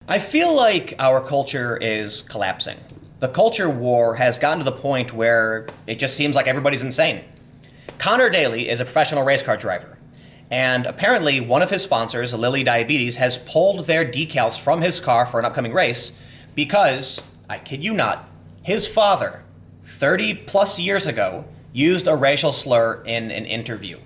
I feel like our culture is collapsing. The culture war has gotten to the point where it just seems like everybody's insane. Conor Daly is a professional race car driver, and apparently one of his sponsors, Lilly Diabetes, has pulled their decals from his car for an upcoming race because, I kid you not, his father, 30 plus years ago, used a racial slur in an interview.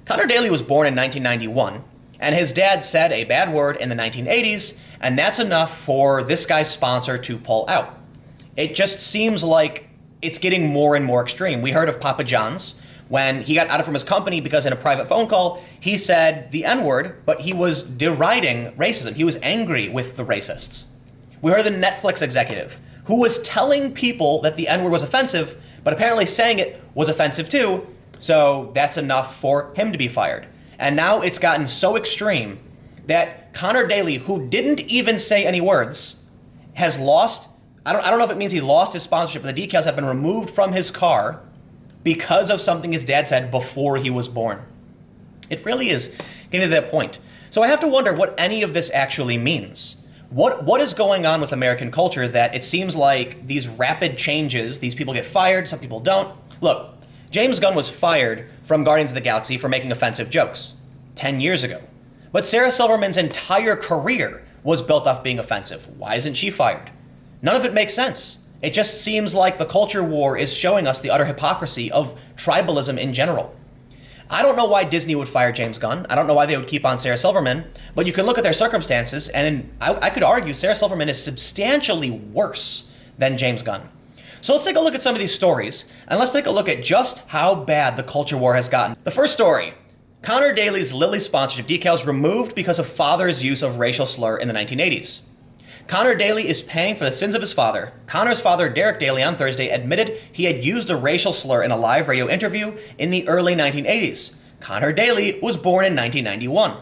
Conor Daly was born in 1991, and his dad said a bad word in the 1980s, and that's enough for this guy's sponsor to pull out. It just seems like it's getting more and more extreme. We heard of Papa John's when he got outed from his company because in a private phone call, he said the N-word, but he was deriding racism. He was angry with the racists. We heard the Netflix executive who was telling people that the N-word was offensive, but apparently saying it was offensive too, so that's enough for him to be fired. And now it's gotten so extreme that Conor Daly, who didn't even say any words, has lost, I don't know if it means he lost his sponsorship, but the decals have been removed from his car because of something his dad said before he was born. It really is getting to that point. So I have to wonder what any of this actually means. What is going on with American culture that it seems like these rapid changes, these people get fired, some people don't. Look, James Gunn was fired from Guardians of the Galaxy for making offensive jokes 10 years ago. But Sarah Silverman's entire career was built off being offensive. Why isn't she fired? None of it makes sense. It just seems like the culture war is showing us the utter hypocrisy of tribalism in general. I don't know why Disney would fire James Gunn. I don't know why they would keep on Sarah Silverman, but you can look at their circumstances, and I could argue Sarah Silverman is substantially worse than James Gunn. So let's take a look at some of these stories, and let's take a look at just how bad the culture war has gotten. The first story, Conor Daly's Lilly sponsorship decals removed because of father's use of racial slur in the 1980s. Conor Daly is paying for the sins of his father. Conor's father, Derek Daly, on Thursday admitted he had used a racial slur in a live radio interview in the early 1980s. Conor Daly was born in 1991.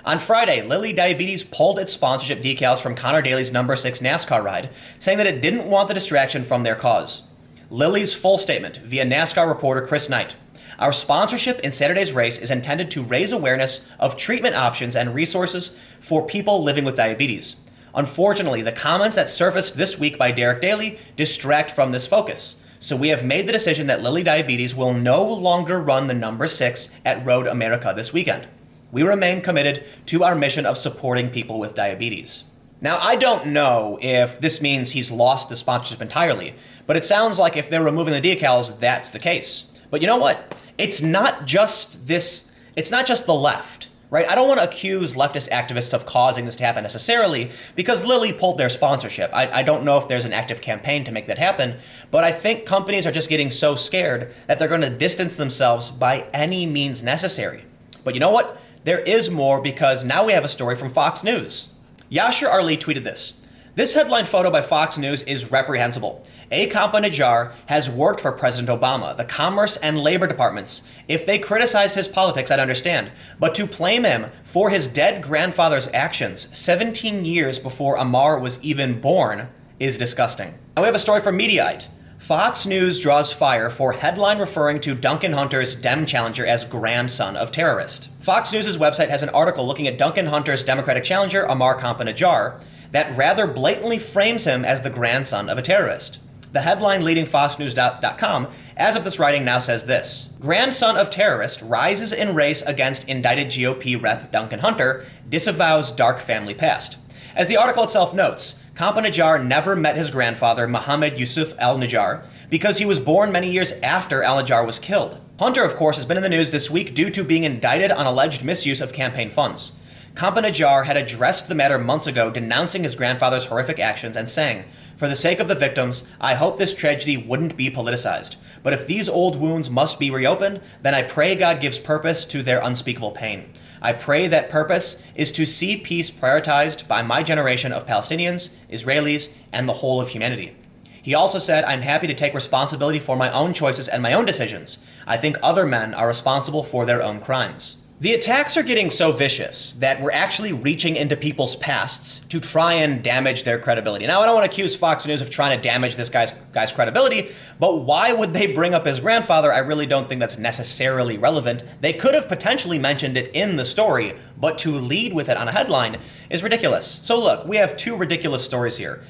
On Friday, Lilly Diabetes pulled its sponsorship decals from Conor Daly's number 6 NASCAR ride, saying that it didn't want the distraction from their cause. Lilly's full statement via NASCAR reporter Chris Knight. Our sponsorship in Saturday's race is intended to raise awareness of treatment options and resources for people living with diabetes. Unfortunately, the comments that surfaced this week by Derek Daly distract from this focus. So we have made the decision that Lilly Diabetes will no longer run the number 6 at Road America this weekend. We remain committed to our mission of supporting people with diabetes. Now, I don't know if this means he's lost the sponsorship entirely, but it sounds like if they're removing the decals, that's the case. But you know what? It's not just the left. Right? I don't want to accuse leftist activists of causing this to happen necessarily because Lilly pulled their sponsorship. I don't know if there's an active campaign to make that happen, but I think companies are just getting so scared that they're going to distance themselves by any means necessary. But you know what? There is more because now we have a story from Fox News. Yashar Ali tweeted this. This headline photo by Fox News is reprehensible. A. Najjar has worked for President Obama, the Commerce and Labor Departments. If they criticized his politics, I'd understand. But to blame him for his dead grandfather's actions 17 years before Amar was even born is disgusting. Now we have a story from Mediaite. Fox News draws fire for headline referring to Duncan Hunter's Dem challenger as grandson of terrorist. Fox News' website has an article looking at Duncan Hunter's Democratic challenger, Amar Najjar, that rather blatantly frames him as the grandson of a terrorist. The headline leading FoxNews.com, as of this writing, now says this. Grandson of terrorist rises in race against indicted GOP rep Duncan Hunter, disavows dark family past. As the article itself notes, Najjar never met his grandfather, Mohammed Yusuf al-Najjar, because he was born many years after al-Najjar was killed. Hunter, of course, has been in the news this week due to being indicted on alleged misuse of campaign funds. Najjar had addressed the matter months ago, denouncing his grandfather's horrific actions and saying, "For the sake of the victims, I hope this tragedy wouldn't be politicized. But if these old wounds must be reopened, then I pray God gives purpose to their unspeakable pain. I pray that purpose is to see peace prioritized by my generation of Palestinians, Israelis, and the whole of humanity." He also said, "I'm happy to take responsibility for my own choices and my own decisions. I think other men are responsible for their own crimes." The attacks are getting so vicious that we're actually reaching into people's pasts to try and damage their credibility. Now, I don't want to accuse Fox News of trying to damage this guy's credibility, but why would they bring up his grandfather? I really don't think that's necessarily relevant. They could have potentially mentioned it in the story, but to lead with it on a headline is ridiculous. So look, we have two ridiculous stories here.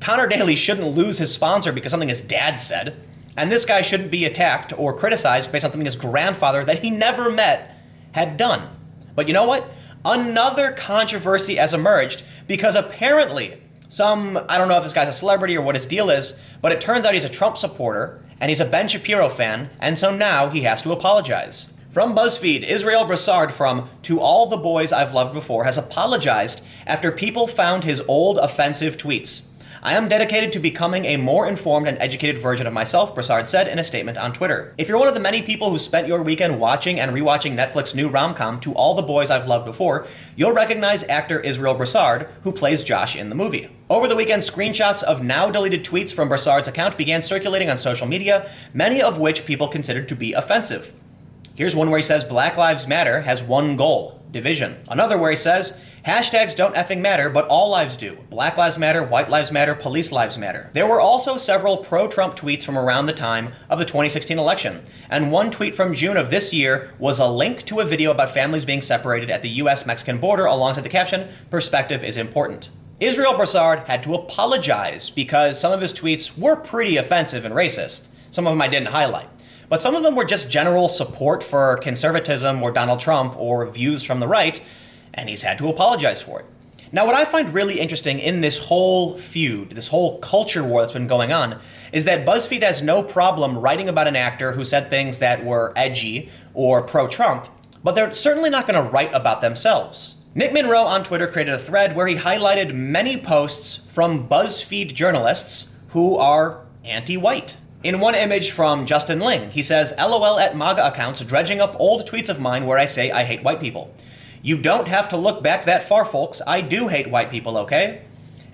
Conor Daly shouldn't lose his sponsor because something his dad said, and this guy shouldn't be attacked or criticized based on something his grandfather that he never met had done. But you know what? Another controversy has emerged because apparently I don't know if this guy's a celebrity or what his deal is, but it turns out he's a Trump supporter and he's a Ben Shapiro fan, and so now he has to apologize. From BuzzFeed, Israel Broussard from To All the Boys I've Loved Before has apologized after people found his old offensive tweets. I am dedicated to becoming a more informed and educated version of myself, Broussard said in a statement on Twitter. If you're one of the many people who spent your weekend watching and rewatching Netflix's new rom-com, To All the Boys I've Loved Before, you'll recognize actor Israel Broussard, who plays Josh in the movie. Over the weekend, screenshots of now-deleted tweets from Broussard's account began circulating on social media, many of which people considered to be offensive. Here's one where he says Black Lives Matter has one goal: division. Another where he says, hashtags don't effing matter, but all lives do. Black Lives Matter, White Lives Matter, Police Lives Matter. There were also several pro-Trump tweets from around the time of the 2016 election, and one tweet from June of this year was a link to a video about families being separated at the US-Mexican border alongside the caption, "Perspective is important." Israel Broussard had to apologize because some of his tweets were pretty offensive and racist. Some of them I didn't highlight. But some of them were just general support for conservatism or Donald Trump or views from the right, and he's had to apologize for it. Now, what I find really interesting in this whole feud, this whole culture war that's been going on, is that BuzzFeed has no problem writing about an actor who said things that were edgy or pro-Trump, but they're certainly not going to write about themselves. Nick Monroe on Twitter created a thread where he highlighted many posts from BuzzFeed journalists who are anti-white. In one image from Justin Ling, he says, LOL at MAGA accounts dredging up old tweets of mine where I say I hate white people. You don't have to look back that far, folks. I do hate white people, okay?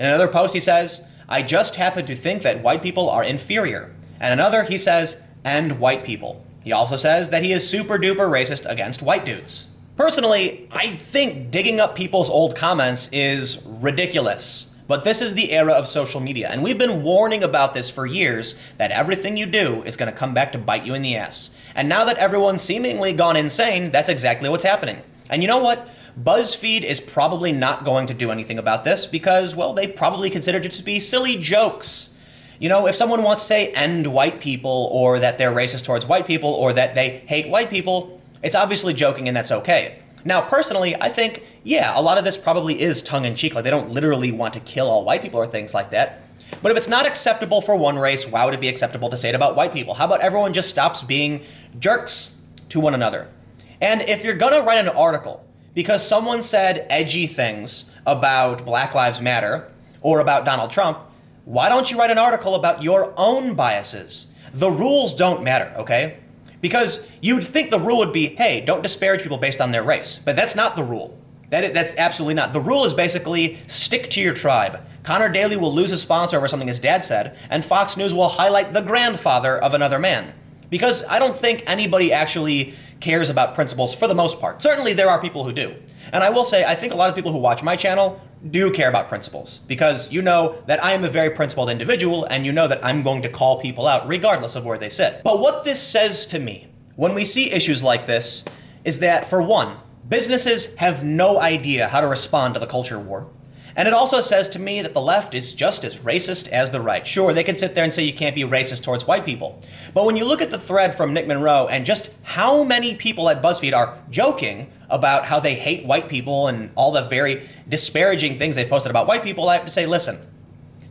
In another post, he says, I just happen to think that white people are inferior. And another, he says, and white people. He also says that he is super duper racist against white dudes. Personally, I think digging up people's old comments is ridiculous. But this is the era of social media, and we've been warning about this for years, that everything you do is going to come back to bite you in the ass. And now that everyone's seemingly gone insane, that's exactly what's happening. And you know what? BuzzFeed is probably not going to do anything about this because, well, they probably consider it to be silly jokes. You know, if someone wants to say end white people, or that they're racist towards white people, or that they hate white people, it's obviously joking and that's okay. Now, personally, I think, yeah, a lot of this probably is tongue-in-cheek, like they don't literally want to kill all white people or things like that. But if it's not acceptable for one race, why would it be acceptable to say it about white people? How about everyone just stops being jerks to one another? And if you're gonna write an article because someone said edgy things about Black Lives Matter or about Donald Trump, why don't you write an article about your own biases? The rules don't matter, okay? Because you'd think the rule would be, hey, don't disparage people based on their race. But that's not the rule. That's absolutely not. The rule is basically stick to your tribe. Conor Daly will lose his sponsor over something his dad said, and Fox News will highlight the grandfather of another man. Because I don't think anybody actually cares about principles for the most part. Certainly there are people who do. And I will say, I think a lot of people who watch my channel do care about principles, because you know that I am a very principled individual, and you know that I'm going to call people out regardless of where they sit. But what this says to me when we see issues like this is that, for one, businesses have no idea how to respond to the culture war. And it also says to me that the left is just as racist as the right. Sure, they can sit there and say you can't be racist towards white people. But when you look at the thread from Nick Monroe and just how many people at BuzzFeed are joking about how they hate white people and all the very disparaging things they've posted about white people, I have to say, listen,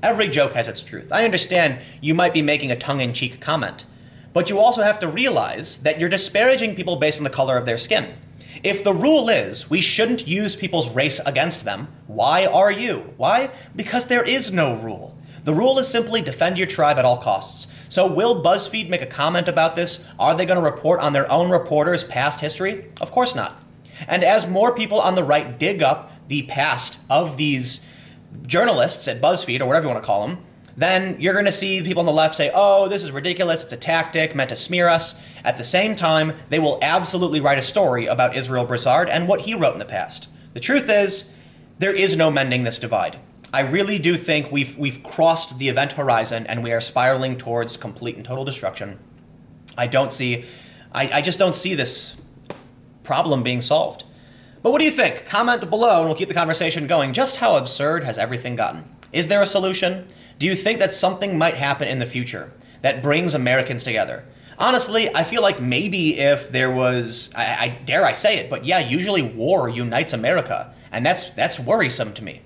every joke has its truth. I understand you might be making a tongue-in-cheek comment, but you also have to realize that you're disparaging people based on the color of their skin. If the rule is we shouldn't use people's race against them, why are you? Why? Because there is no rule. The rule is simply defend your tribe at all costs. So will BuzzFeed make a comment about this? Are they going to report on their own reporters' past history? Of course not. And as more people on the right dig up the past of these journalists at BuzzFeed, or whatever you want to call them, then you're going to see people on the left say, oh, this is ridiculous, it's a tactic meant to smear us. At the same time, they will absolutely write a story about Israel Broussard and what he wrote in the past. The truth is, there is no mending this divide. I really do think we've crossed the event horizon and we are spiraling towards complete and total destruction. I just don't see this problem being solved. But what do you think? Comment below and we'll keep the conversation going. Just how absurd has everything gotten? Is there a solution? Do you think that something might happen in the future that brings Americans together? Honestly, I feel like maybe if there was, I dare I say it, but yeah, usually war unites America, and that's worrisome to me.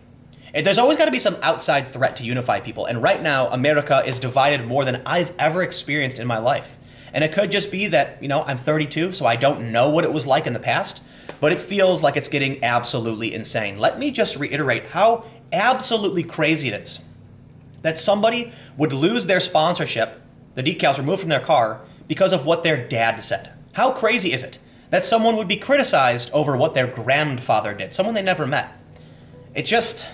There's always got to be some outside threat to unify people, and right now, America is divided more than I've ever experienced in my life. And it could just be that, I'm 32, so I don't know what it was like in the past, but it feels like it's getting absolutely insane. Let me just reiterate how absolutely crazy it is that somebody would lose their sponsorship, the decals removed from their car, because of what their dad said. How crazy is it that someone would be criticized over what their grandfather did, someone they never met? It's just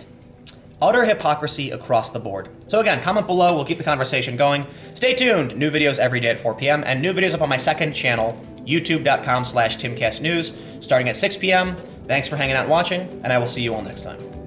utter hypocrisy across the board. So again, comment below, we'll keep the conversation going. Stay tuned, new videos every day at 4 p.m. and new videos up on my second channel, youtube.com/TimCastNews, starting at 6 p.m. Thanks for hanging out and watching, and I will see you all next time.